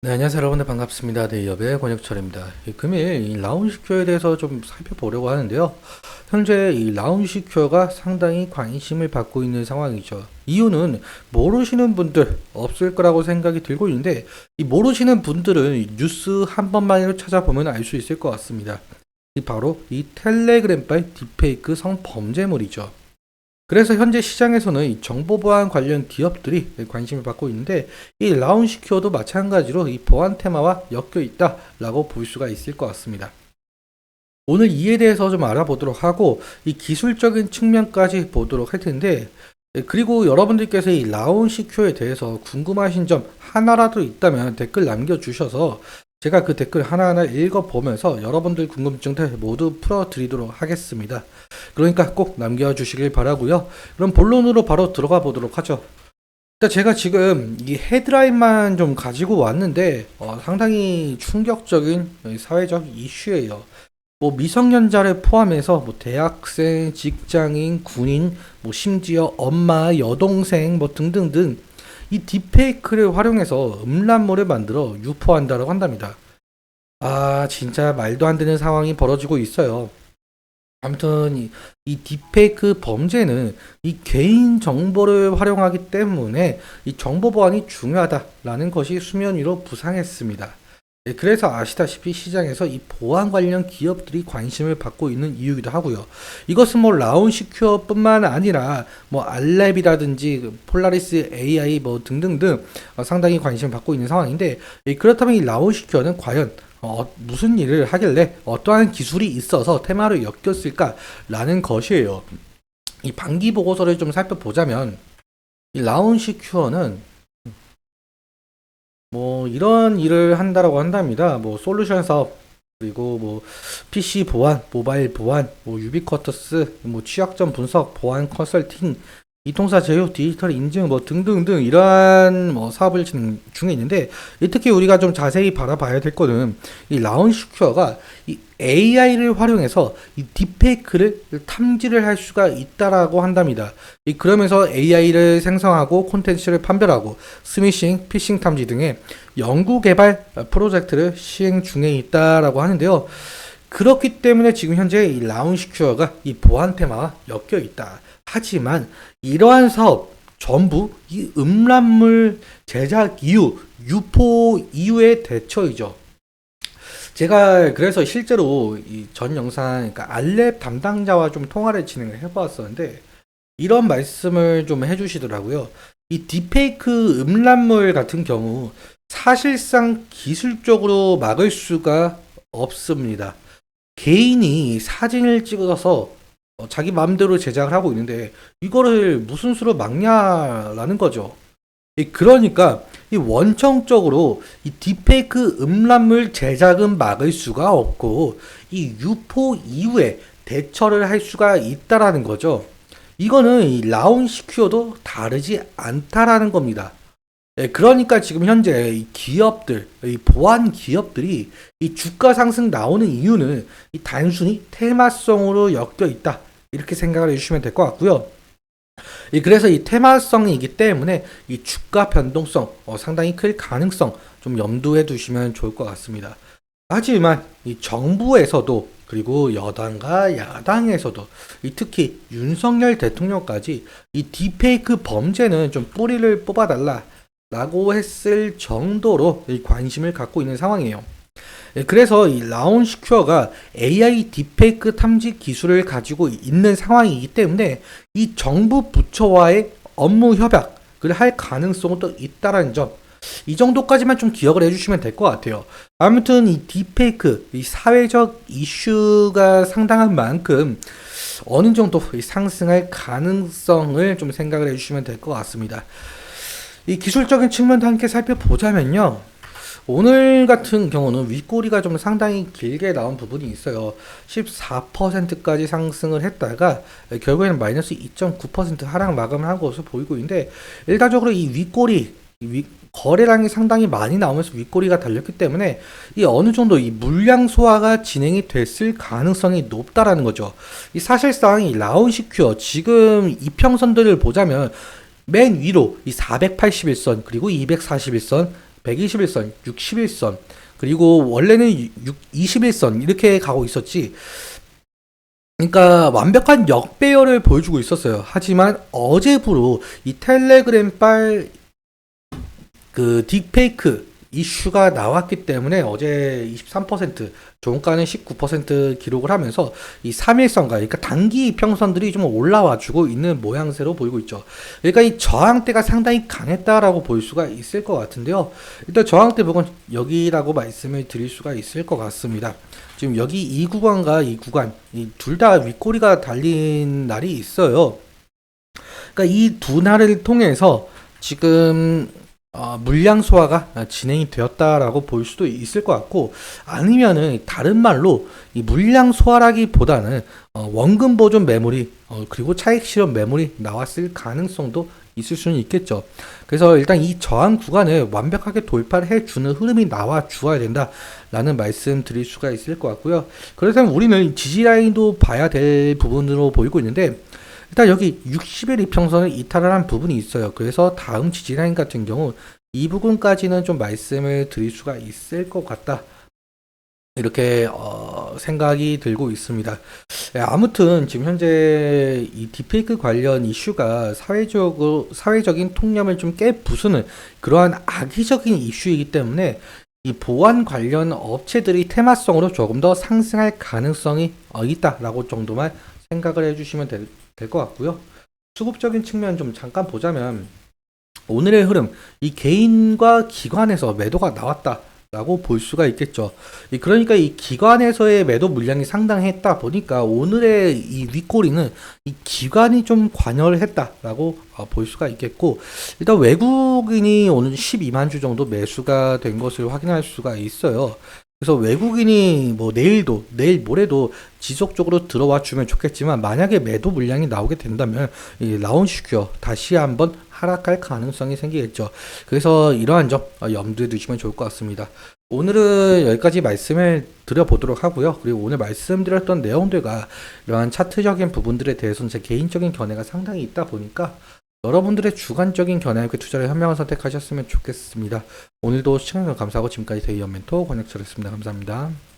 네, 안녕하세요. 여러분들 반갑습니다. 네이업의 권혁철입니다. 금일 이 라운시큐어에 대해서 좀 살펴보려고 하는데요. 현재 이 라운시큐어가 상당히 관심을 받고 있는 상황이죠. 이유는 모르시는 분들 없을 거라고 생각이 들고 있는데, 이 모르시는 분들은 뉴스 한 번만이라도 찾아보면 알 수 있을 것 같습니다. 바로 이 텔레그램발 딥페이크 성범죄물이죠. 그래서 현재 시장에서는 이 정보 보안 관련 기업들이 관심을 받고 있는데, 이 라운시큐어도 마찬가지로 이 보안 테마와 엮여 있다라고 볼 수가 있을 것 같습니다. 오늘 이에 대해서 좀 알아보도록 하고, 이 기술적인 측면까지 보도록 할 텐데, 그리고 여러분들께서 이 라운시큐어에 대해서 궁금하신 점 하나라도 있다면 댓글 남겨주셔서 제가 그 댓글 하나하나 읽어보면서 여러분들 궁금증들 모두 풀어드리도록 하겠습니다. 그러니까 꼭 남겨주시길 바라고요. 그럼 본론으로 바로 들어가 보도록 하죠. 일단 제가 지금 이 헤드라인만 좀 가지고 왔는데 상당히 충격적인 사회적 이슈예요. 뭐 미성년자를 포함해서 뭐 대학생, 직장인, 군인, 뭐 심지어 엄마, 여동생 뭐 등등등 이 딥페이크를 활용해서 음란물을 만들어 유포한다고 한답니다. 아, 진짜 말도 안 되는 상황이 벌어지고 있어요. 아무튼 이 딥페이크 범죄는 이 개인 정보를 활용하기 때문에 이 정보 보안이 중요하다라는 것이 수면 위로 부상했습니다. 네, 그래서 아시다시피 시장에서 이 보안 관련 기업들이 관심을 받고 있는 이유이기도 하고요. 이것은 뭐 라운시큐어뿐만 아니라 뭐 알랩이라든지 폴라리스 AI 뭐 등등등 상당히 관심을 받고 있는 상황인데, 그렇다면 이 라운시큐어는 과연 무슨 일을 하길래 어떠한 기술이 있어서 테마를 엮였을까라는 것이에요. 이 반기 보고서를 좀 살펴보자면 이 라운시큐어는 뭐 이런 일을 한다라고 한답니다. 뭐 솔루션 사업, 그리고 뭐 PC 보안, 모바일 보안, 뭐 유비쿼터스, 뭐 취약점 분석, 보안 컨설팅, 이통사 제휴, 디지털 인증 뭐 등등등 이러한 뭐 사업을 진행 중에 있는데, 특히 우리가 좀 자세히 바라봐야 될 거는 이 라운시큐어가 이 AI를 활용해서 이 딥페이크를 탐지를 할 수가 있다라고 한답니다. 그러면서 AI를 생성하고 콘텐츠를 판별하고 스미싱, 피싱 탐지 등의 연구 개발 프로젝트를 시행 중에 있다라고 하는데요. 그렇기 때문에 지금 현재 이 라운시큐어가 이 보안 테마와 엮여 있다. 하지만 이러한 사업 전부 이 음란물 제작 이후, 유포 이후의 대처이죠. 제가 그래서 실제로 이 전 영상, 그러니까 알랩 담당자와 좀 통화를 진행을 해보았었는데, 이런 말씀을 좀 해주시더라고요. 이 딥페이크 음란물 같은 경우 사실상 기술적으로 막을 수가 없습니다. 개인이 사진을 찍어서 자기 마음대로 제작을 하고 있는데 이거를 무슨 수로 막냐라는 거죠. 그러니까 이 원청적으로 이 딥페이크 음란물 제작은 막을 수가 없고 이 유포 이후에 대처를 할 수가 있다라는 거죠. 이거는 이 라운시큐어도 다르지 않다라는 겁니다. 그러니까 지금 현재 이 기업들, 이 보안 기업들이 이 주가 상승 나오는 이유는 이 단순히 테마성으로 엮여 있다. 이렇게 생각을 해주시면 될 것 같고요. 그래서 이 테마성이기 때문에 이 주가 변동성 상당히 클 가능성 좀 염두에 두시면 좋을 것 같습니다. 하지만 이 정부에서도, 그리고 여당과 야당에서도, 특히 윤석열 대통령까지 이 딥페이크 범죄는 좀 뿌리를 뽑아달라 라고 했을 정도로 이 관심을 갖고 있는 상황이에요. 그래서 이 라운시큐어가 AI 딥페이크 탐지 기술을 가지고 있는 상황이기 때문에 이 정부 부처와의 업무 협약을 할 가능성도 있다라는 점, 이 정도까지만 좀 기억을 해주시면 될 것 같아요. 아무튼 이 딥페이크, 이 사회적 이슈가 상당한 만큼 어느 정도 상승할 가능성을 좀 생각을 해주시면 될 것 같습니다. 이 기술적인 측면도 함께 살펴보자면요. 오늘 같은 경우는 윗꼬리가 좀 상당히 길게 나온 부분이 있어요. 14%까지 상승을 했다가 결국에는 마이너스 2.9% 하락 마감을 한 것으로 보이고 있는데, 일반적으로 이 윗꼬리, 거래량이 상당히 많이 나오면서 윗꼬리가 달렸기 때문에 이 어느 정도 이 물량 소화가 진행이 됐을 가능성이 높다라는 거죠. 이 사실상 이 라운시큐어 지금 이평선들을 보자면 맨 위로 이 481선, 그리고 241선, 121선, 61선, 그리고 원래는 21선 이렇게 가고 있었지. 그러니까 완벽한 역배열을 보여주고 있었어요. 하지만 어제부로 이 텔레그램빨 그 딥페이크 이슈가 나왔기 때문에 어제 23%, 종가는 19% 기록을 하면서 이 3일선가, 그러니까 단기 이평선들이 좀 올라와 주고 있는 모양새로 보이고 있죠. 그러니까 이 저항대가 상당히 강했다라고 볼 수가 있을 것 같은데요. 일단 저항대 부분 여기라고 말씀을 드릴 수가 있을 것 같습니다. 지금 여기 이 구간과 이 구간, 이 둘 다 윗꼬리가 달린 날이 있어요. 그러니까 이 두 날을 통해서 지금 물량 소화가 진행이 되었다라고 볼 수도 있을 것 같고, 아니면은 다른 말로 이 물량 소화라기보다는 원금 보존 매물이 그리고 차익 실현 매물이 나왔을 가능성도 있을 수는 있겠죠. 그래서 일단 이 저항 구간을 완벽하게 돌파를 해주는 흐름이 나와 주어야 된다라는 말씀 드릴 수가 있을 것 같고요. 그렇다면 우리는 지지 라인도 봐야 될 부분으로 보이고 있는데, 일단 여기 60일 이평선을 이탈을 한 부분이 있어요. 그래서 다음 지지라인 같은 경우 이 부분까지는 좀 말씀을 드릴 수가 있을 것 같다, 이렇게 생각이 들고 있습니다. 아무튼 지금 현재 이 딥페이크 관련 이슈가 사회적인 통념을 좀 깨부수는 그러한 악의적인 이슈이기 때문에 이 보안 관련 업체들이 테마성으로 조금 더 상승할 가능성이 있다라고 정도만 생각을 해주시면 될 것 같고요. 수급적인 측면 좀 잠깐 보자면, 오늘의 흐름, 이 개인과 기관에서 매도가 나왔다라고 볼 수가 있겠죠. 그러니까 이 기관에서의 매도 물량이 상당했다 보니까 오늘의 이 윗꼬리는 이 기관이 좀 관여를 했다라고 볼 수가 있겠고, 일단 외국인이 오늘 12만 주 정도 매수가 된 것을 확인할 수가 있어요. 그래서 외국인이 뭐 내일 모레도 지속적으로 들어와 주면 좋겠지만, 만약에 매도 물량이 나오게 된다면 이 라운시큐어 다시 한번 하락할 가능성이 생기겠죠. 그래서 이러한 점 염두에 두시면 좋을 것 같습니다. 오늘은 여기까지 말씀을 드려보도록 하고요. 그리고 오늘 말씀드렸던 내용들과 이러한 차트적인 부분들에 대해서는 제 개인적인 견해가 상당히 있다 보니까 여러분들의 주관적인 견해와 함께 투자를 현명한 선택하셨으면 좋겠습니다. 오늘도 시청해주셔서 감사하고, 지금까지 데이언 멘토 권혁철이었습니다. 감사합니다.